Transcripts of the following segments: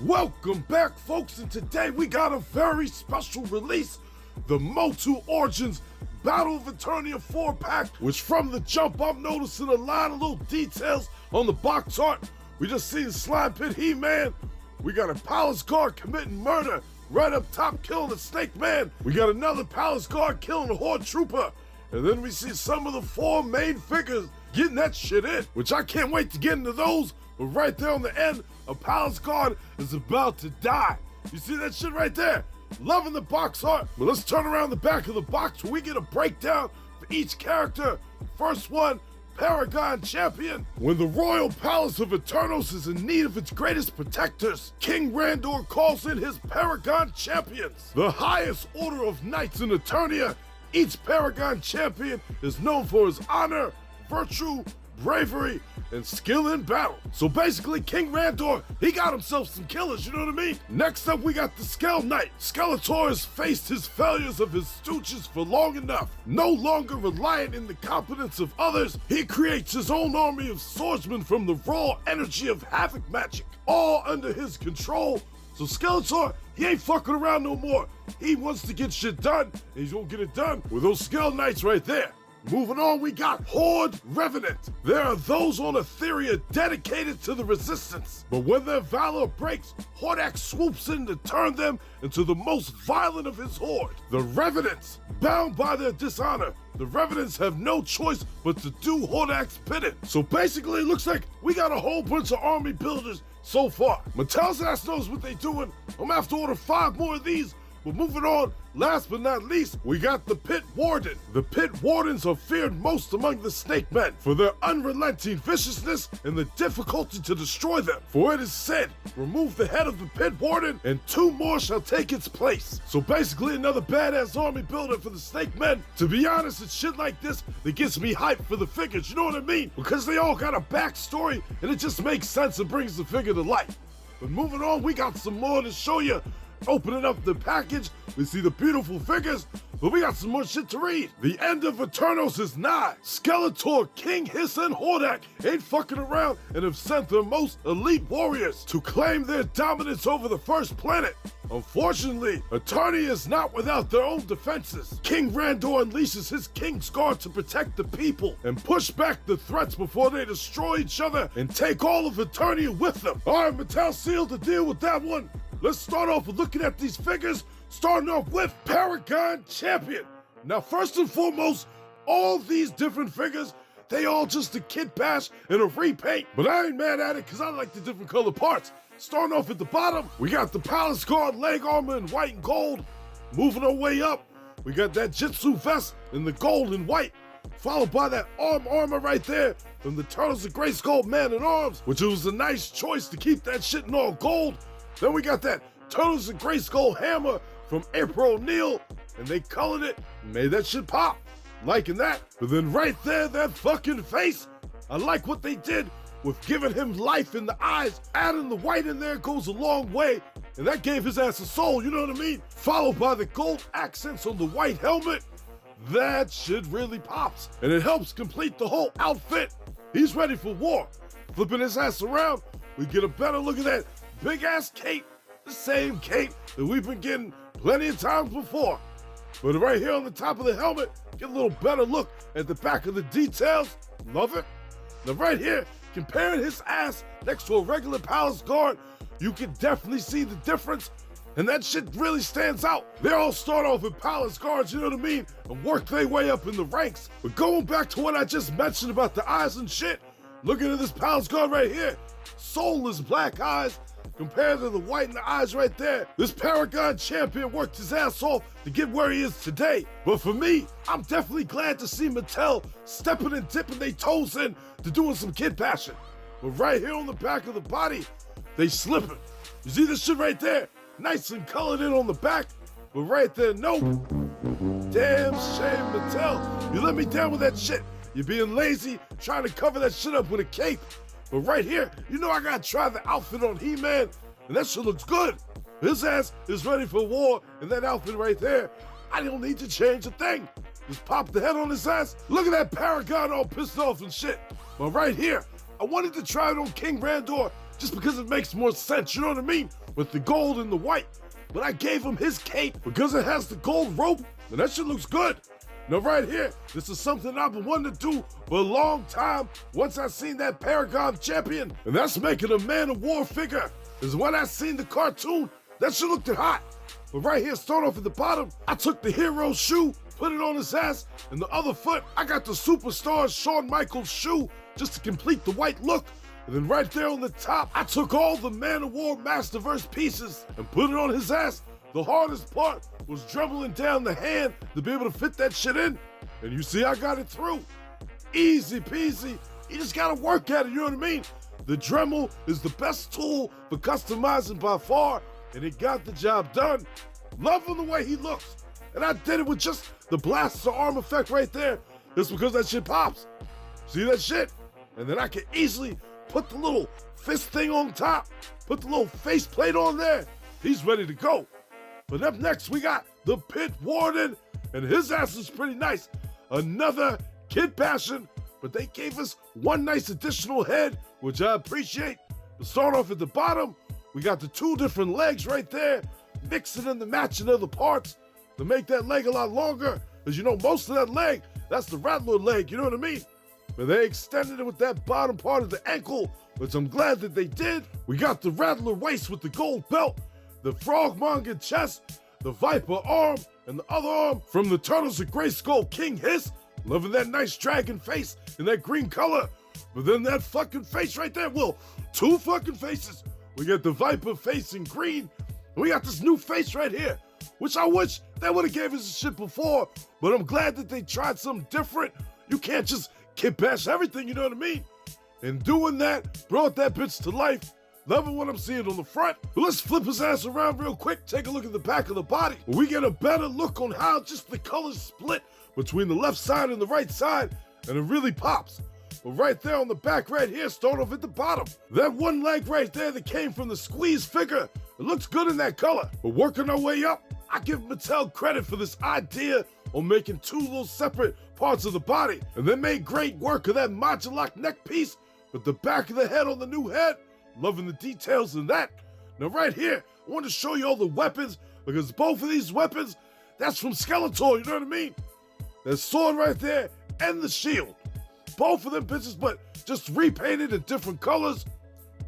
Welcome back, folks, and today we got a very special release, the Motu Origins Battle of Eternia 4-pack, which from the jump I'm noticing a lot of little details on the box art. We just seen Slime Pit He-Man, we got a Palace Guard committing murder, right up top killing the Snake Man, we got another Palace Guard killing the Horde Trooper, and then we see some of the 4 main figures getting that shit in, which I can't wait to get into those. But right there on the end, a Palace Guard is about to die. You see that shit right there? Loving the box art. But let's turn around the back of the box where we get a breakdown for each character. First one, Paragon Champion. When the royal palace of Eternos is in need of its greatest protectors, King Randor calls in his Paragon Champions. The highest order of knights in Eternia, each Paragon Champion is known for his honor, virtue, bravery, and skill in battle. So basically, King Randor, he got himself some killers, you know what I mean? Next up, we got the Skell Knight. Skeletor has faced his failures of his stooges for long enough. No longer reliant in the competence of others, he creates his own army of swordsmen from the raw energy of Havoc magic, all under his control. So Skeletor, he ain't fucking around no more. He wants to get shit done, and he's gonna get it done with those Skell Knights right there. Moving on, we got Horde Revenant. There are those on Etheria dedicated to the resistance, but when their valor breaks, Hordak swoops in to turn them into the most violent of his horde. The Revenants, bound by their dishonor, the Revenants have no choice but to do Hordak's bidding. So basically, it looks like we got a whole bunch of army builders so far. Mattel's ass knows what they doing. I'm gonna have to order 5 more of these. But moving on, last but not least, we got the Pit Warden. The Pit Wardens are feared most among the Snake Men for their unrelenting viciousness and the difficulty to destroy them. For it is said, remove the head of the Pit Warden and 2 more shall take its place. So basically another badass army builder for the Snake Men. To be honest, it's shit like this that gets me hyped for the figures, you know what I mean? Because they all got a backstory and it just makes sense and brings the figure to life. But moving on, we got some more to show you. Opening up the package, we see the beautiful figures, but we got some more shit to read. The end of Eternos is nigh. Skeletor, King Hiss, and Hordak ain't fucking around and have sent their most elite warriors to claim their dominance over the first planet. Unfortunately, Eternia is not without their own defenses. King Randor unleashes his King's Guard to protect the people and push back the threats before they destroy each other and take all of Eternia with them. Alright, Mattel sealed the deal with that one. Let's start off with looking at these figures, starting off with Paragon Champion. Now, first and foremost, all these different figures, they all just a kit bash and a repaint. But I ain't mad at it because I like the different color parts. Starting off at the bottom, we got the Palace Guard leg armor in white and gold. Moving our way up, we got that Jitsu vest in the gold and white, followed by that arm armor right there from the Turtles of Grayskull Man-at-Arms, which was a nice choice to keep that shit in all gold. Then we got that Turtles of Grayskull hammer from April O'Neil, and they colored it and made that shit pop. Liking that. But then right there, that fucking face, I like what they did with giving him life in the eyes. Adding the white in there goes a long way, and that gave his ass a soul, you know what I mean? Followed by the gold accents on the white helmet. That shit really pops, and it helps complete the whole outfit. He's ready for war. Flipping his ass around, we get a better look at that big ass cape, the same cape that we've been getting plenty of times before. But right here on the top of the helmet, get a little better look at the back of the details. Love it. Now right here, comparing his ass next to a regular Palace Guard, you can definitely see the difference, and that shit really stands out. They all start off with Palace Guards, you know what I mean, and work their way up in the ranks. But going back to what I just mentioned about the eyes and shit, looking at this Palace Guard right here, soulless black eyes, compared to the white in the eyes right there. This Paragon Champion worked his ass off to get where he is today. But for me, I'm definitely glad to see Mattel stepping and dipping their toes in to doing some kid passion. But right here on the back of the body, they slipping. You see this shit right there? Nice and colored in on the back. But right there, nope. Damn shame, Mattel. You let me down with that shit. You're being lazy, trying to cover that shit up with a cape. But right here, you know I gotta try the outfit on He-Man, and that shit looks good. His ass is ready for war, and that outfit right there, I don't need to change a thing. Just pop the head on his ass. Look at that Paragon all pissed off and shit. But right here, I wanted to try it on King Randor just because it makes more sense, you know what I mean? With the gold and the white. But I gave him his cape because it has the gold rope, and that shit looks good. Now right here, this is something I've been wanting to do for a long time once I seen that Paragon Champion, and that's making a Man of War figure. Is when I seen the cartoon, that shit looked hot. But right here, start off at the bottom, I took the hero shoe, put it on his ass, and the other foot, I got the superstar Shawn Michaels shoe just to complete the white look. And then right there on the top, I took all the Man of War Masterverse pieces and put it on his ass. The hardest part was dribbling down the hand to be able to fit that shit in. And you see I got it through. Easy peasy. You just gotta work at it, you know what I mean? The Dremel is the best tool for customizing by far, and it got the job done. Loving the way he looks. And I did it with just the blaster arm effect right there. It's because that shit pops. See that shit? And then I can easily put the little fist thing on top, put the little face plate on there. He's ready to go. But up next, we got the Pit Warden, and his ass is pretty nice. Another kid passion, but they gave us one nice additional head, which I appreciate. To start off at the bottom, we got the two different legs right there, mixing in the matching of the parts to make that leg a lot longer. As you know, most of that leg, that's the Rattler leg, you know what I mean? But they extended it with that bottom part of the ankle, which I'm glad that they did. We got the Rattler waist with the gold belt, the Frogmonger chest, the Viper arm, and the other arm from the Turtles of Grayskull King Hiss. Loving that nice dragon face in that green color. But then that fucking face right there, well, two fucking faces. We got the Viper face in green, and we got this new face right here, which I wish they would have gave us this shit before, but I'm glad that they tried something different. You can't just kid bash everything, you know what I mean? And doing that brought that bitch to life. Loving what I'm seeing on the front. But let's flip his ass around real quick, take a look at the back of the body. We get a better look on how just the colors split between the left side and the right side, and it really pops. But right there on the back right here, start off at the bottom. That one leg right there that came from the squeeze figure, it looks good in that color. But working our way up, I give Mattel credit for this idea on making two little separate parts of the body. And they made great work of that modular neck piece, but the back of the head on the new head, loving the details in that. Now right here, I want to show you all the weapons, because both of these weapons, that's from Skeletor, you know what I mean? That sword right there and the shield. Both of them bitches, but just repainted in different colors.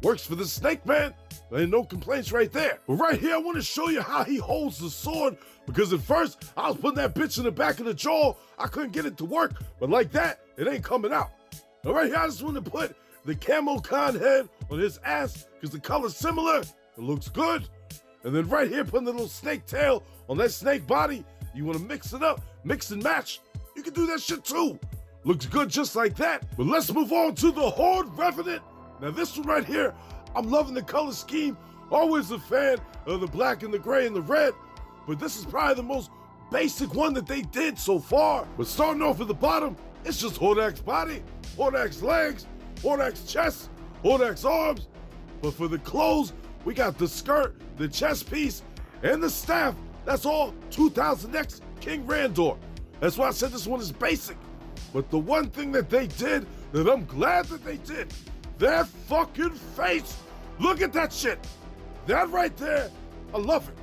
Works for the Snake Man. There ain't no complaints right there. But right here, I want to show you how he holds the sword, because at first, I was putting that bitch in the back of the jaw. I couldn't get it to work, but like that, it ain't coming out. Now right here, I just want to put the Camo Con head on his ass, because the color's similar. It looks good. And then right here, putting the little snake tail on that snake body. You want to mix it up, mix and match. You can do that shit too. Looks good just like that. But let's move on to the Horde Revenant. Now this one right here, I'm loving the color scheme. Always a fan of the black and the gray and the red. But this is probably the most basic one that they did so far. But starting off at the bottom, it's just Hordak's body, Hordak's legs, Hordak's chest, Hordak's arms. But for the clothes, we got the skirt, the chest piece, and the staff. That's all 2000X King Randor. That's why I said this one is basic. But the one thing that they did, that I'm glad that they did, that fucking face. Look at that shit. That right there, I love it.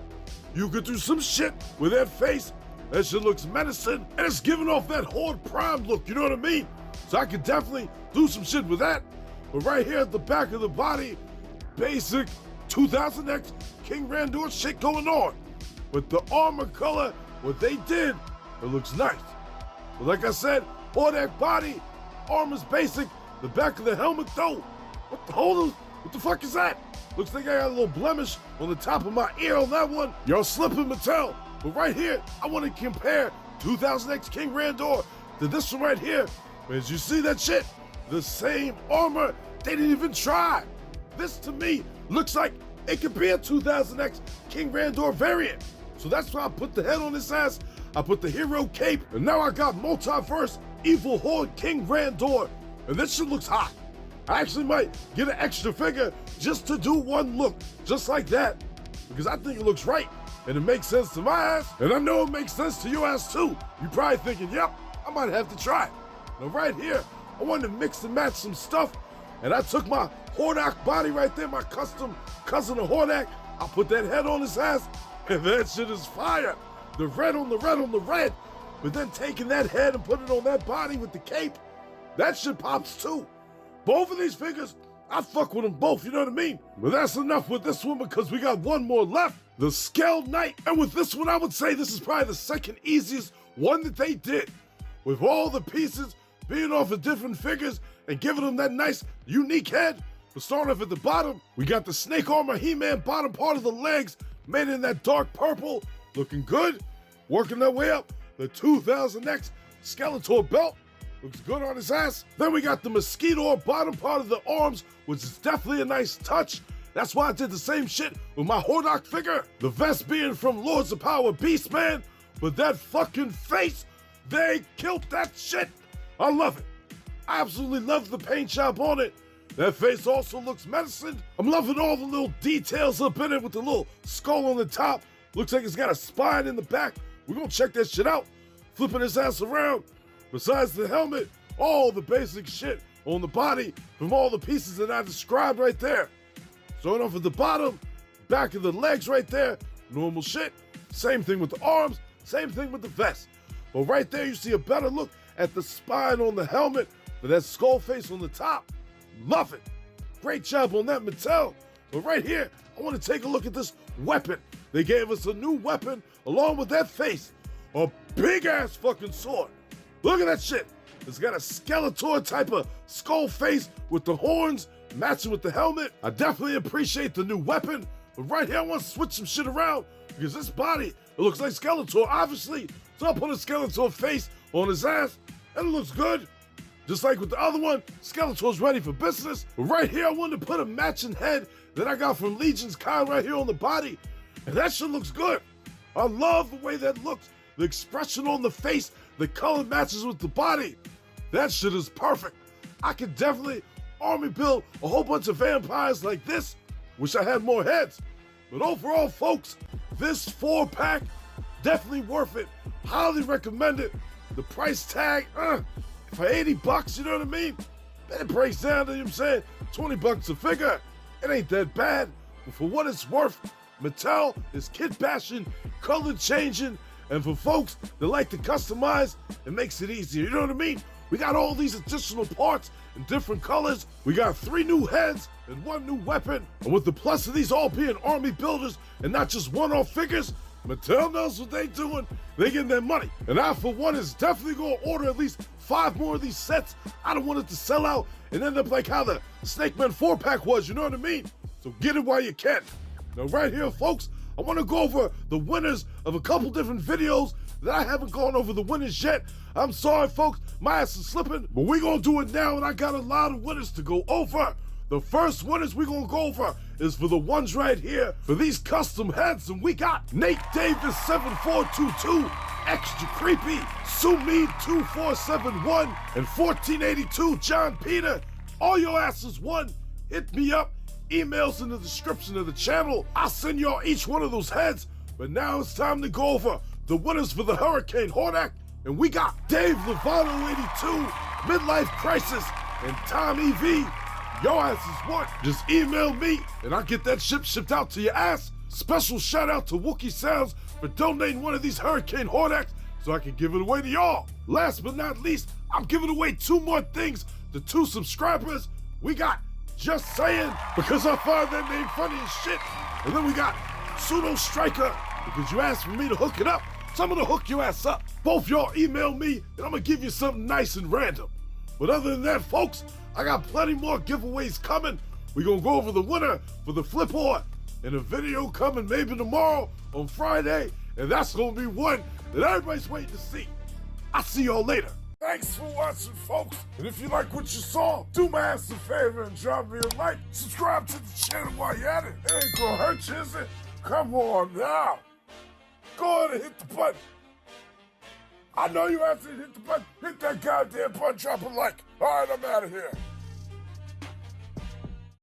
You could do some shit with that face. That shit looks menacing, and it's giving off that Horde Prime look, you know what I mean? So I could definitely do some shit with that. But right here at the back of the body, basic 2000X King Randor shit going on. With the armor color, what they did, it looks nice. But like I said, Hordak body, armor's basic. The back of the helmet though, what the fuck is that? Looks like I got a little blemish on the top of my ear on that one. Y'all slipping, Mattel. But right here, I want to compare 2000X King Randor to this one right here. As you see that shit, the same armor, they didn't even try. This to me looks like it could be a 2000X King Randor variant. So that's why I put the head on his ass, I put the hero cape, and now I got Multiverse Evil Horde King Randor. And this shit looks hot. I actually might get an extra figure just to do one look, just like that, because I think it looks right, and it makes sense to my ass, and I know it makes sense to your ass too. You're probably thinking, yep, I might have to try it. Now right here, I wanted to mix and match some stuff, and I took my Hordak body right there, my custom cousin of Hordak. I'll put that head on his ass, and that shit is fire. The red on the red on the red. But then taking that head and putting it on that body with the cape, that shit pops too. Both of these figures, I fuck with them both, you know what I mean? But that's enough with this one because we got one more left, the Scale Knight. And with this one, I would say this is probably the second easiest one that they did. With all the pieces being off of different figures and giving them that nice, unique head. But starting off at the bottom, we got the snake armor He-Man bottom part of the legs made in that dark purple, looking good. Working their way up, the 2000X Skeletor belt. Looks good on his ass. Then we got the Mosquito bottom part of the arms, which is definitely a nice touch. That's why I did the same shit with my Hordak figure. The vest being from Lords of Power Beastman, but that fucking face, they killed that shit. I love it. I absolutely love the paint job on it. That face also looks menacing. I'm loving all the little details up in it with the little skull on the top. Looks like it's got a spine in the back. We're gonna check that shit out. Flipping his ass around. Besides the helmet, all the basic shit on the body from all the pieces that I described right there. Starting off at the bottom, back of the legs right there, normal shit. Same thing with the arms, same thing with the vest. But right there you see a better look at the spine on the helmet, with that skull face on the top. Love it. Great job on that, Mattel. But right here, I want to take a look at this weapon. They gave us a new weapon along with that face. A big ass fucking sword. Look at that shit. It's got a Skeletor type of skull face with the horns matching with the helmet. I definitely appreciate the new weapon. But right here, I want to switch some shit around because this body, it looks like Skeletor, obviously. So I'll put a Skeletor face on his ass and it looks good. Just like with the other one, Skeletor's ready for business. But right here, I wanted to put a matching head that I got from Legion's Con right here on the body. And that shit looks good. I love the way that looks. The expression on the face, the color matches with the body. That shit is perfect. I could definitely army build a whole bunch of vampires like this. Wish I had more heads. But overall, folks, this 4-pack, definitely worth it. Highly recommend it. The price tag, for 80 bucks, you know what I mean? Then it breaks down to, you know what I'm saying, 20 bucks a figure. It ain't that bad. But for what it's worth, Mattel is kit bashing, color changing, and for folks that like to customize, it makes it easier, you know what I mean? We got all these additional parts in different colors. We got 3 new heads and 1 new weapon. And with the plus of these all being army builders and not just one-off figures, Mattel knows what they doing. They getting their money. And I, for one, is definitely gonna order at least 5 more of these sets. I don't want it to sell out and end up like how the Snake Man 4-pack was, you know what I mean? So get it while you can. Now right here, folks, I want to go over the winners of a couple different videos that I haven't gone over the winners yet. I'm sorry, folks, my ass is slipping, but we're going to do it now, and I got a lot of winners to go over. The first winners we're going to go over is for the ones right here, for these custom heads, and we got Nate Davis 7422, Extra Creepy, Sumi 2471, and 1482 John Peter. All your asses won. Hit me up. Emails in the description of the channel. I'll send y'all each one of those heads. But now it's time to go over the winners for the Hurricane Hordak. And we got Dave Lovato 82, Midlife Crisis, and Tom EV. Your asses won. Just email me and I'll get that shipped out to your ass. Special shout out to Wookie Sounds for donating one of these Hurricane Hordaks so I can give it away to y'all. Last but not least, I'm giving away 2 more things to 2 subscribers. We got Just Saying, because I find that name funny as shit. And then we got Pseudo Striker, because you asked for me to hook it up, so I'm gonna hook your ass up. Both y'all email me, and I'm gonna give you something nice and random. But other than that, folks, I got plenty more giveaways coming. We're gonna go over the winner for the flip board in a video coming maybe tomorrow on Friday, and that's gonna be one that everybody's waiting to see. I'll see y'all later. Thanks for watching, folks. And if you like what you saw, do my ass a favor and drop me a like. Subscribe to the channel while you're at it. It ain't gonna hurt you, is it? Come on now. Go ahead and hit the button. I know you have to hit the button. Hit that goddamn button, drop a like. All right, I'm out of here.